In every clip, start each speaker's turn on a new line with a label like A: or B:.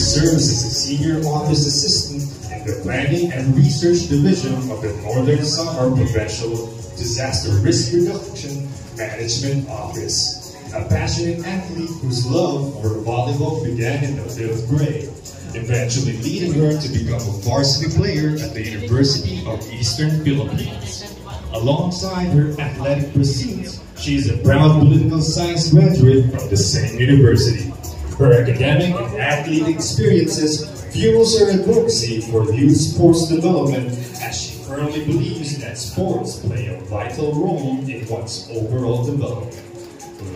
A: serves as a senior office assistant in the Planning and Research Division of the Northern Samar Provincial Disaster Risk Reduction Management Office. A passionate athlete whose love for volleyball began in the 5th grade, eventually leading her to become a varsity player at the University of Eastern Philippines. Alongside her athletic pursuits, she is a proud political science graduate from the same university. Her academic and athlete experiences fuels her advocacy for youth sports development, as she firmly believes that sports play a vital role in one's overall development.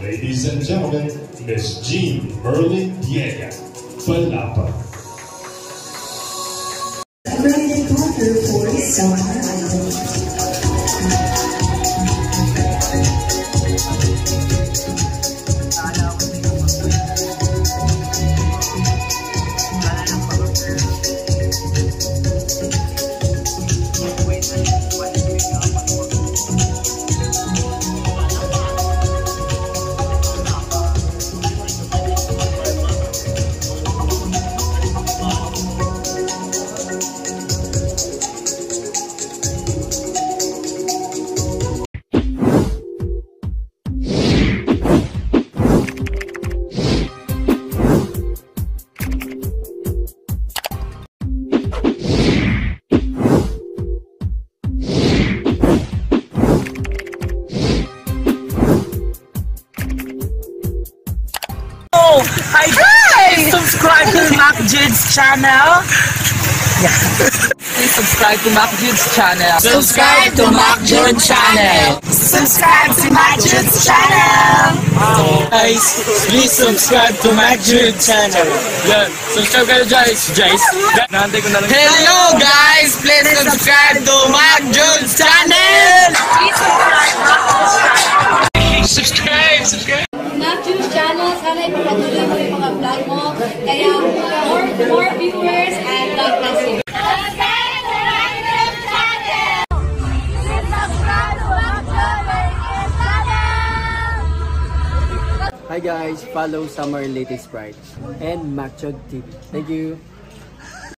A: Ladies and gentlemen, Ms. Jean Merlin Diega Palapa.
B: Brandon Parker for Summer Idol.
C: Hi guys! Subscribe to Mac Jude's channel. Please subscribe to Mac Jude's channel.
D: Subscribe to Mac Jude channel.
C: Subscribe to Mac Jude's channel.
D: Guys, please subscribe to Mac Jude channel.
C: Yan. Subscribe kayo guys. Nahantay ko na lang.
D: Hello guys, please subscribe to Mac Jude's channel.
C: Subscribe.
E: Mac Jude channel, sana ipapatuloy mo yung mga vlog mo. Kaya more viewers and God bless you.
F: Hi guys, follow Summer Latest Sprite and Mac Jude TV. Thank you.